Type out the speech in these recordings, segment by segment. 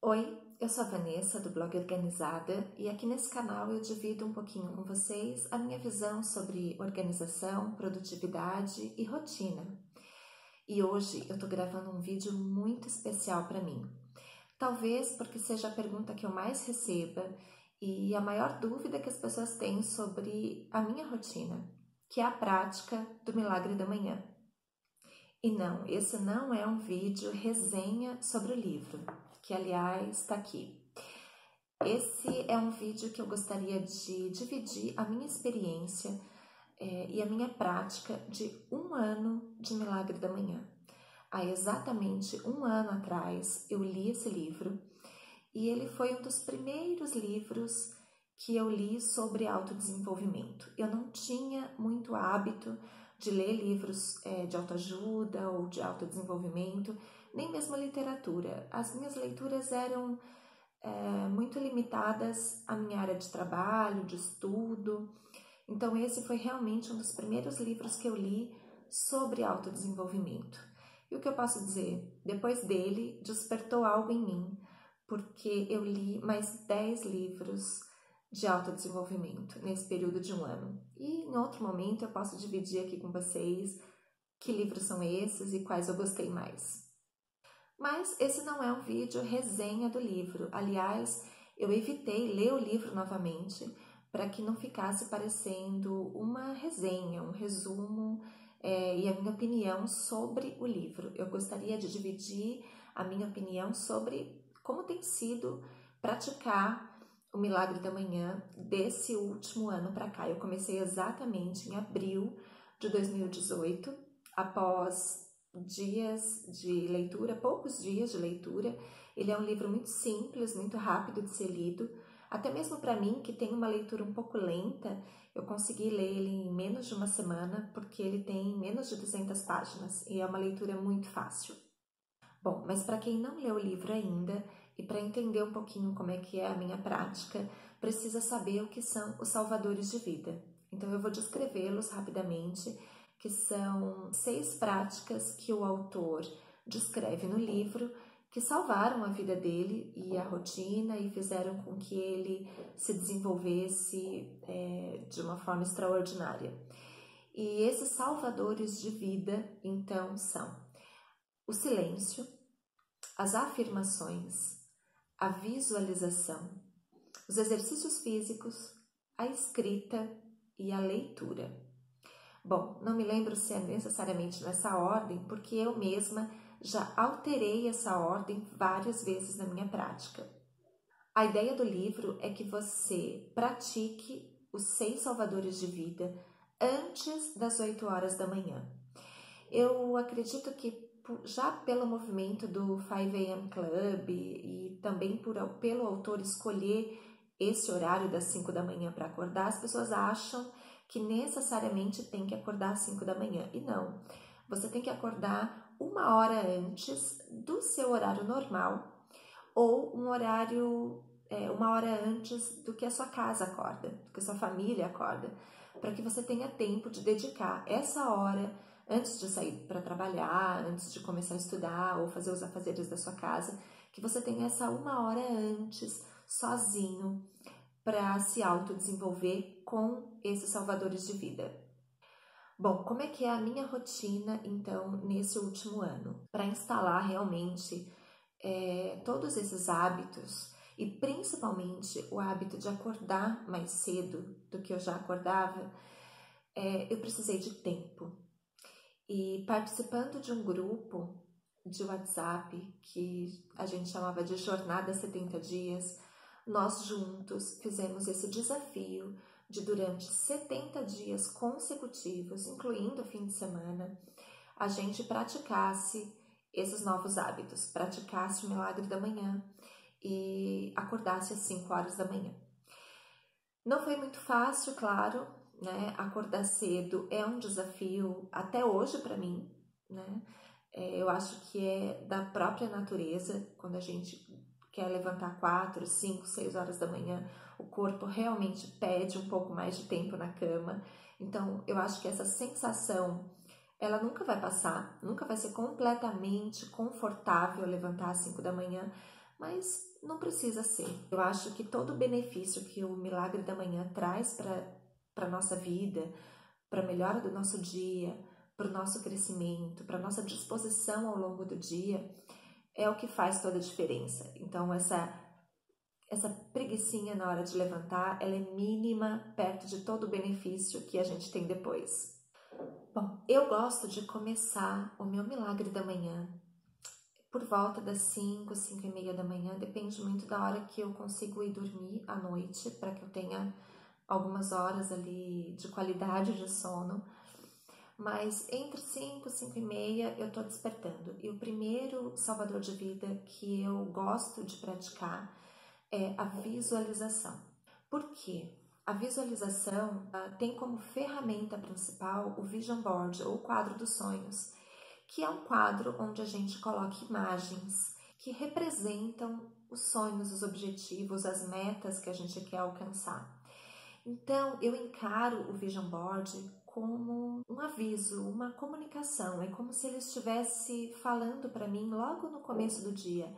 Oi, eu sou a Vanessa do blog Organizada e aqui nesse canal eu divido um pouquinho com vocês a minha visão sobre organização, produtividade e rotina. E hoje eu tô gravando um vídeo muito especial para mim. Talvez porque seja a pergunta que eu mais receba e a maior dúvida que as pessoas têm sobre a minha rotina, que é a prática do milagre da manhã. E não, esse não é um vídeo resenha sobre o livro, que aliás está aqui. Esse é um vídeo que eu gostaria de dividir a minha experiência e a minha prática de 1 ano de Milagre da Manhã. Há exatamente 1 ano atrás eu li esse livro e ele foi um dos primeiros livros que eu li sobre autodesenvolvimento. Eu não tinha muito hábito de ler livros de autoajuda ou de autodesenvolvimento, nem mesmo literatura. As minhas leituras eram muito limitadas à minha área de trabalho, de estudo. Então esse foi realmente um dos primeiros livros que eu li sobre autodesenvolvimento. E o que eu posso dizer? Depois dele, despertou algo em mim, porque eu li mais 10 livros de autodesenvolvimento nesse período de 1 ano. E em outro momento eu posso dividir aqui com vocês que livros são esses e quais eu gostei mais. Mas esse não é um vídeo resenha do livro. Aliás, eu evitei ler o livro novamente para que não ficasse parecendo uma resenha, um resumo e a minha opinião sobre o livro. Eu gostaria de dividir a minha opinião sobre como tem sido praticar o Milagre da Manhã desse último ano para cá. Eu comecei exatamente em abril de 2018, após dias de leitura, poucos dias de leitura. Ele é um livro muito simples, muito rápido de ser lido. Até mesmo para mim, que tem uma leitura um pouco lenta, eu consegui ler ele em menos de 1 semana, porque ele tem menos de 200 páginas e é uma leitura muito fácil. Bom, mas para quem não leu o livro ainda e para entender um pouquinho como é que é a minha prática, precisa saber o que são os salvadores de vida. Então eu vou descrevê-los rapidamente, que são 6 práticas que o autor descreve no livro, que salvaram a vida dele e a rotina e fizeram com que ele se desenvolvesse de uma forma extraordinária. E esses salvadores de vida, então, são o silêncio, as afirmações, a visualização, os exercícios físicos, a escrita e a leitura. Bom, não me lembro se é necessariamente nessa ordem, porque eu mesma já alterei essa ordem várias vezes na minha prática. A ideia do livro é que você pratique os 6 salvadores de vida antes das 8 horas da manhã. Eu acredito que já pelo movimento do 5 AM Club e também pelo autor escolher esse horário das 5 da manhã para acordar, as pessoas acham que necessariamente tem que acordar às 5 da manhã. E não, você tem que acordar 1 hora antes do seu horário normal ou 1 hora antes do que a sua casa acorda, do que a sua família acorda, para que você tenha tempo de dedicar essa hora antes de sair para trabalhar, antes de começar a estudar ou fazer os afazeres da sua casa, que você tenha essa 1 hora antes, sozinho, para se autodesenvolver com esses salvadores de vida. Bom, como é que é a minha rotina, então, nesse último ano? Para instalar realmente todos esses hábitos e principalmente o hábito de acordar mais cedo do que eu já acordava, eu precisei de tempo. E participando de um grupo de WhatsApp que a gente chamava de Jornada 70 Dias, nós juntos fizemos esse desafio de durante 70 dias consecutivos, incluindo o fim de semana, a gente praticasse esses novos hábitos, praticasse o Milagre da Manhã e acordasse às 5 horas da manhã. Não foi muito fácil, claro, né? Acordar cedo é um desafio até hoje para mim, né? Eu acho que é da própria natureza, quando a gente quer levantar 4, 5, 6 horas da manhã, o corpo realmente pede um pouco mais de tempo na cama. Então, eu acho que essa sensação, ela nunca vai passar, nunca vai ser completamente confortável levantar às 5 da manhã, mas não precisa ser. Eu acho que todo o benefício que o Milagre da Manhã traz para a nossa vida, para a melhora do nosso dia, para o nosso crescimento, para a nossa disposição ao longo do dia, é o que faz toda a diferença. Então, essa preguicinha na hora de levantar, ela é mínima perto de todo o benefício que a gente tem depois. Bom, eu gosto de começar o meu Milagre da Manhã por volta das 5, 5 e meia da manhã, depende muito da hora que eu consigo ir dormir à noite, para que eu tenha algumas horas ali de qualidade de sono. Mas entre 5 e 5 e meia eu tô despertando. E o primeiro salvador de vida que eu gosto de praticar é a visualização. Por quê? A visualização tem como ferramenta principal o Vision Board, ou quadro dos sonhos, que é um quadro onde a gente coloca imagens que representam os sonhos, os objetivos, as metas que a gente quer alcançar. Então, eu encaro o Vision Board como um aviso, uma comunicação. É como se ele estivesse falando para mim logo no começo do dia.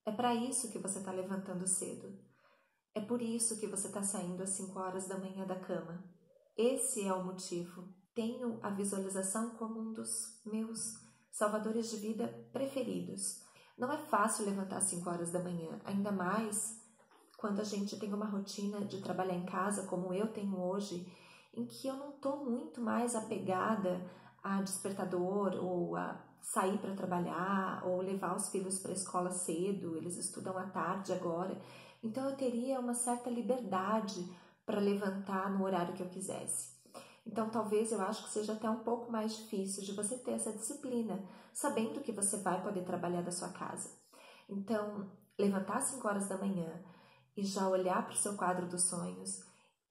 É para isso que você está levantando cedo. É por isso que você está saindo às 5 horas da manhã da cama. Esse é o motivo. Tenho a visualização como um dos meus salvadores de vida preferidos. Não é fácil levantar às 5 horas da manhã, ainda mais quando a gente tem uma rotina de trabalhar em casa, como eu tenho hoje, em que eu não estou muito mais apegada a despertador ou a sair para trabalhar ou levar os filhos para a escola cedo, eles estudam à tarde agora, então eu teria uma certa liberdade para levantar no horário que eu quisesse. Então, talvez eu acho que seja até um pouco mais difícil de você ter essa disciplina, sabendo que você vai poder trabalhar da sua casa. Então, levantar às 5 horas da manhã e já olhar para o seu quadro dos sonhos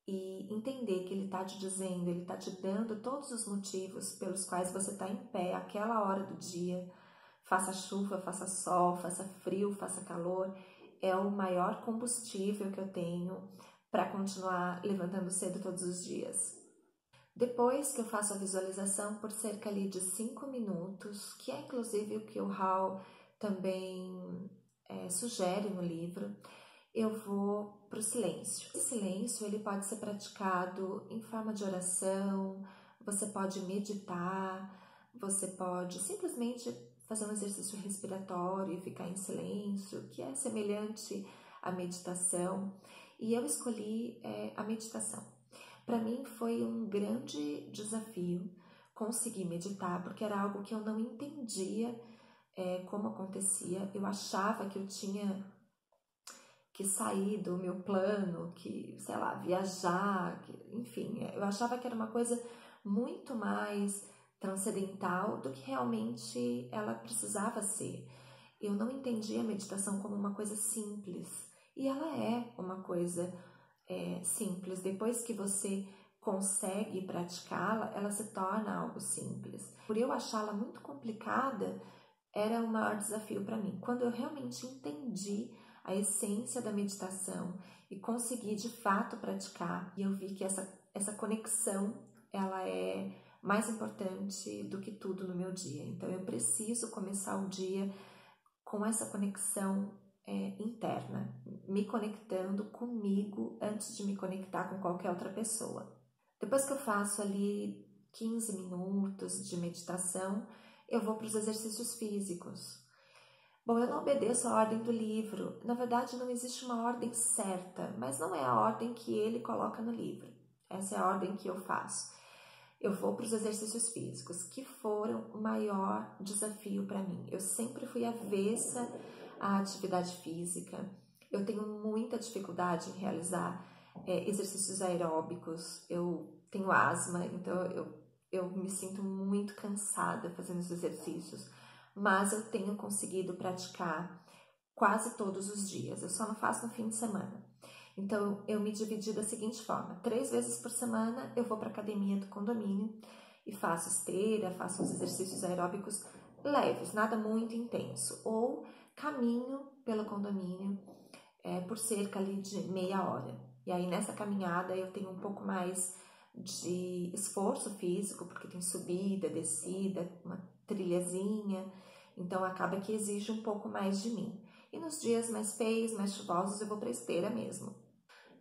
e entender que ele está te dizendo, ele está te dando todos os motivos pelos quais você está em pé àquela hora do dia, faça chuva, faça sol, faça frio, faça calor, é o maior combustível que eu tenho para continuar levantando cedo todos os dias. Depois que eu faço a visualização por cerca ali de 5 minutos, que é inclusive o que o Hal também sugere no livro, eu vou para o silêncio. Esse silêncio ele pode ser praticado em forma de oração, você pode meditar, você pode simplesmente fazer um exercício respiratório e ficar em silêncio, que é semelhante à meditação. E eu escolhi a meditação. Para mim foi um grande desafio conseguir meditar, porque era algo que eu não entendia como acontecia. Eu achava que eu tinha que sair do meu plano, que, sei lá, viajar, enfim, eu achava que era uma coisa muito mais transcendental do que realmente ela precisava ser. Eu não entendia a meditação como uma coisa simples, e ela é uma coisa simples. Depois que você consegue praticá-la, ela se torna algo simples. Por eu achá-la muito complicada, era o maior desafio para mim. Quando eu realmente entendi a essência da meditação e consegui de fato praticar, e eu vi que essa conexão ela é mais importante do que tudo no meu dia. Então eu preciso começar o dia com essa conexão interna, me conectando comigo antes de me conectar com qualquer outra pessoa. Depois que eu faço ali 15 minutos de meditação, eu vou para os exercícios físicos. Bom, eu não obedeço a ordem do livro. Na verdade, não existe uma ordem certa, mas não é a ordem que ele coloca no livro. Essa é a ordem que eu faço. Eu vou para os exercícios físicos, que foram o maior desafio para mim. Eu sempre fui avessa à atividade física. Eu tenho muita dificuldade em realizar exercícios aeróbicos. Eu tenho asma, então eu me sinto muito cansada fazendo os exercícios. Mas eu tenho conseguido praticar quase todos os dias. Eu só não faço no fim de semana. Então, eu me dividi da seguinte forma: 3 vezes por semana eu vou para a academia do condomínio e faço esteira, faço os exercícios aeróbicos leves, nada muito intenso. Ou caminho pelo condomínio por cerca ali de meia hora. E aí, nessa caminhada, eu tenho um pouco mais de esforço físico, porque tem subida, descida, uma trilhazinha. Então, acaba que exige um pouco mais de mim. e nos dias mais feios, mais chuvosos, eu vou para a esteira mesmo.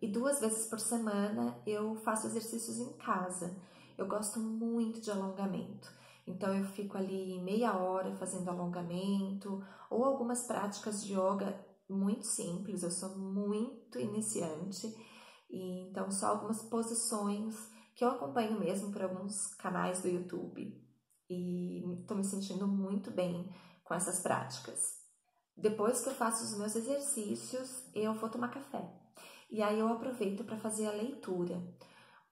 E 2 vezes por semana eu faço exercícios em casa. Eu gosto muito de alongamento. Então eu fico ali meia hora fazendo alongamento ou algumas práticas de yoga muito simples. Eu sou muito iniciante, e então só algumas posições que eu acompanho mesmo por alguns canais do YouTube. E estou me sentindo muito bem com essas práticas. Depois que eu faço os meus exercícios, eu vou tomar café. E aí eu aproveito para fazer a leitura.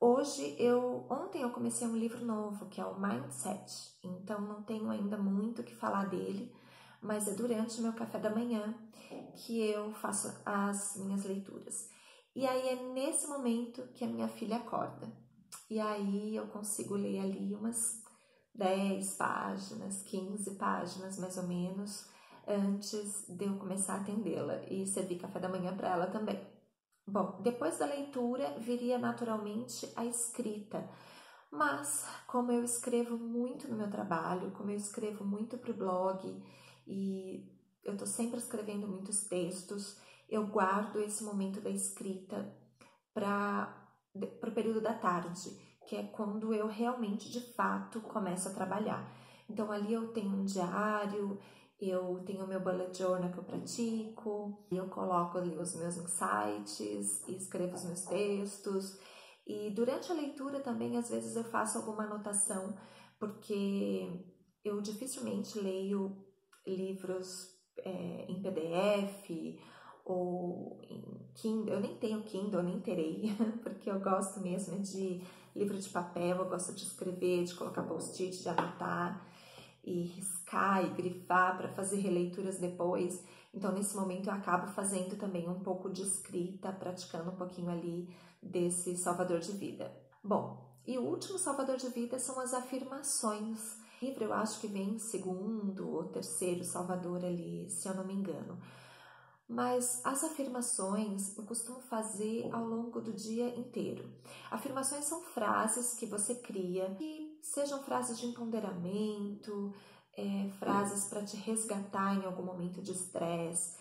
Ontem eu comecei um livro novo, que é o Mindset. Então não tenho ainda muito o que falar dele, mas é durante o meu café da manhã que eu faço as minhas leituras. E aí é nesse momento que a minha filha acorda. E aí eu consigo ler ali umas 10 páginas, 15 páginas mais ou menos, antes de eu começar a atendê-la e servir café da manhã para ela também. Bom, depois da leitura viria naturalmente a escrita, mas como eu escrevo muito no meu trabalho, como eu escrevo muito para o blog e eu estou sempre escrevendo muitos textos, eu guardo esse momento da escrita para o período da tarde, que é quando eu realmente, de fato, começo a trabalhar. Então, ali eu tenho um diário, eu tenho o meu bullet journal que eu pratico, eu coloco ali os meus insights, escrevo os meus textos. E durante a leitura também, às vezes, eu faço alguma anotação, porque eu dificilmente leio livros em PDF ou em Kindle. Eu nem tenho Kindle, eu nem terei, porque eu gosto mesmo de livro de papel, eu gosto de escrever, de colocar post-it, de anotar e riscar e grifar para fazer releituras depois. Então, nesse momento, eu acabo fazendo também um pouco de escrita, praticando um pouquinho ali desse salvador de vida. Bom, e o último salvador de vida são as afirmações. O livro eu acho que vem em segundo ou terceiro salvador ali, se eu não me engano. Mas as afirmações eu costumo fazer ao longo do dia inteiro. Afirmações são frases que você cria, que sejam frases de empoderamento, frases para te resgatar em algum momento de estresse.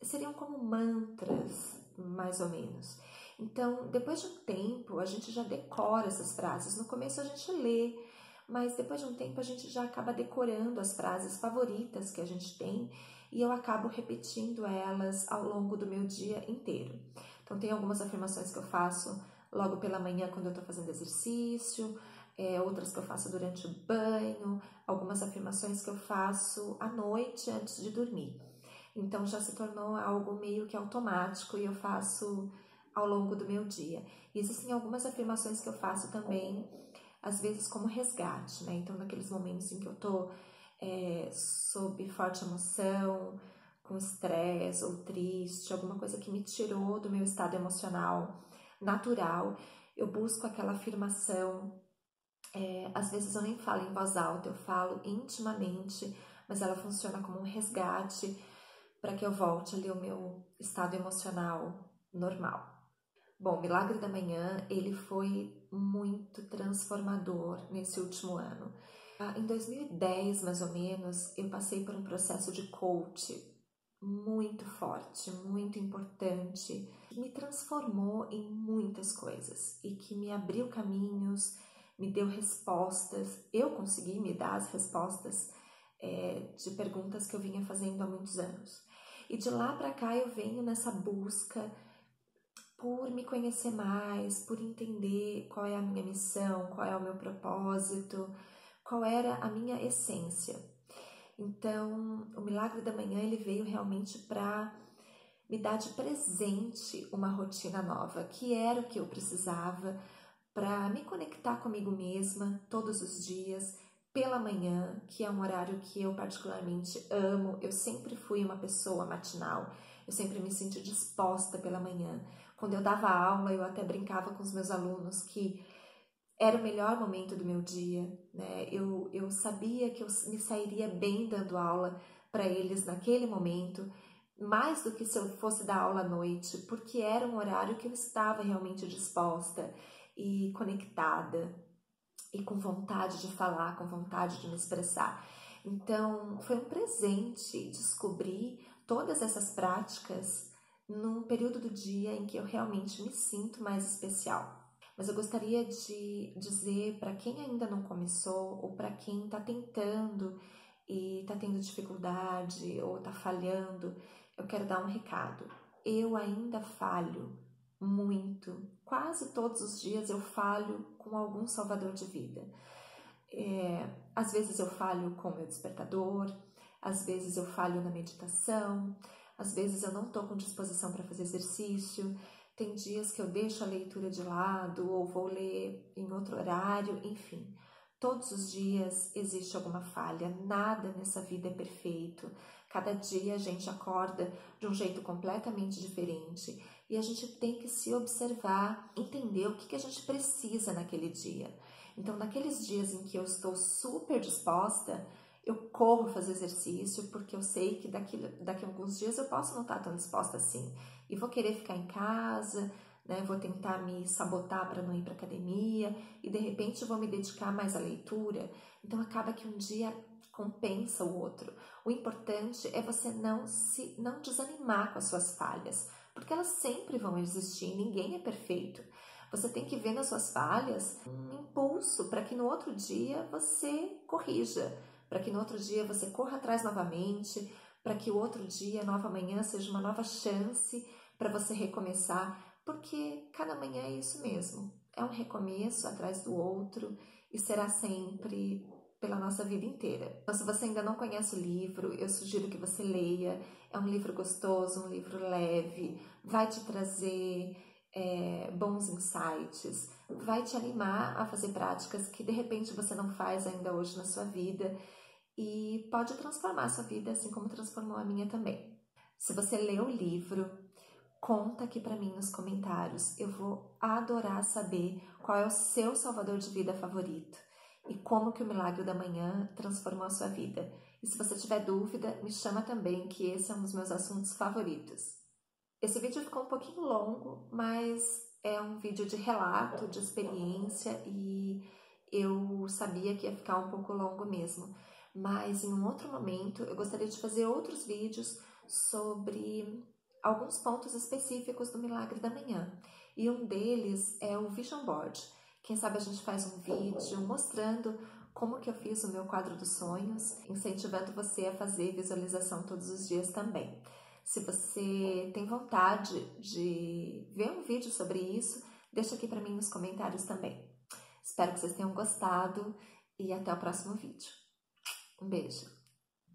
Seriam como mantras, mais ou menos. Então, depois de um tempo, a gente já decora essas frases. No começo a gente lê, mas depois de um tempo a gente já acaba decorando as frases favoritas que a gente tem, e eu acabo repetindo elas ao longo do meu dia inteiro. Então, tem algumas afirmações que eu faço logo pela manhã quando eu estou fazendo exercício, outras que eu faço durante o banho, algumas afirmações que eu faço à noite antes de dormir. Então, já se tornou algo meio que automático e eu faço ao longo do meu dia. E existem algumas afirmações que eu faço também, às vezes como resgate, né? Então, naqueles momentos em que eu estou sob forte emoção, com estresse ou triste, alguma coisa que me tirou do meu estado emocional natural, eu busco aquela afirmação. Às vezes eu nem falo em voz alta, eu falo intimamente, mas ela funciona como um resgate para que eu volte ali ao meu estado emocional normal. Bom, o Milagre da Manhã, ele foi muito transformador nesse último ano. Em 2010, mais ou menos, eu passei por um processo de coach muito forte, muito importante, que me transformou em muitas coisas e que me abriu caminhos, me deu respostas. Eu consegui me dar as respostas de perguntas que eu vinha fazendo há muitos anos. E de lá para cá eu venho nessa busca por me conhecer mais, por entender qual é a minha missão, qual é o meu propósito, qual era a minha essência. Então, o Milagre da Manhã, ele veio realmente para me dar de presente uma rotina nova, que era o que eu precisava para me conectar comigo mesma todos os dias, pela manhã, que é um horário que eu particularmente amo. Eu sempre fui uma pessoa matinal, eu sempre me senti disposta pela manhã. Quando eu dava aula, eu até brincava com os meus alunos que era o melhor momento do meu dia, né? Eu sabia que eu me sairia bem dando aula para eles naquele momento, mais do que se eu fosse dar aula à noite, porque era um horário que eu estava realmente disposta e conectada e com vontade de falar, com vontade de me expressar. Então, foi um presente descobrir todas essas práticas num período do dia em que eu realmente me sinto mais especial. Mas eu gostaria de dizer para quem ainda não começou ou para quem está tentando e está tendo dificuldade ou está falhando, eu quero dar um recado. Eu ainda falho muito, quase todos os dias eu falho com algum salvador de vida. Às vezes eu falho com o meu despertador, às vezes eu falho na meditação, às vezes eu não estou com disposição para fazer exercício, tem dias que eu deixo a leitura de lado ou vou ler em outro horário, enfim. Todos os dias existe alguma falha, nada nessa vida é perfeito. Cada dia a gente acorda de um jeito completamente diferente e a gente tem que se observar, entender o que a gente precisa naquele dia. Então, naqueles dias em que eu estou super disposta, eu corro fazer exercício porque eu sei que daqui a alguns dias eu posso não estar tão disposta assim e vou querer ficar em casa, né? Vou tentar me sabotar para não ir para academia e de repente vou me dedicar mais à leitura. Então acaba que um dia compensa o outro. O importante é você não desanimar com as suas falhas, porque elas sempre vão existir, ninguém é perfeito. Você tem que ver nas suas falhas um impulso para que no outro dia você corrija, para que no outro dia você corra atrás novamente, para que o outro dia, nova manhã, seja uma nova chance para você recomeçar, porque cada manhã é isso mesmo, é um recomeço atrás do outro e será sempre pela nossa vida inteira. Então, se você ainda não conhece o livro, eu sugiro que você leia, é um livro gostoso, um livro leve, vai te trazer bons insights, vai te animar a fazer práticas que de repente você não faz ainda hoje na sua vida e pode transformar a sua vida assim como transformou a minha também. Se você lê o livro, conta aqui para mim nos comentários. Eu vou adorar saber qual é o seu salvador de vida favorito e como que o milagre da manhã transformou a sua vida. E se você tiver dúvida, me chama também, que esse é um dos meus assuntos favoritos. Esse vídeo ficou um pouquinho longo, mas é um vídeo de relato, de experiência e eu sabia que ia ficar um pouco longo mesmo. Mas em um outro momento eu gostaria de fazer outros vídeos sobre alguns pontos específicos do milagre da manhã. E um deles é o Vision Board. Quem sabe a gente faz um vídeo mostrando como que eu fiz o meu quadro dos sonhos, incentivando você a fazer visualização todos os dias também. Se você tem vontade de ver um vídeo sobre isso, deixa aqui para mim nos comentários também. Espero que vocês tenham gostado e até o próximo vídeo. Um beijo!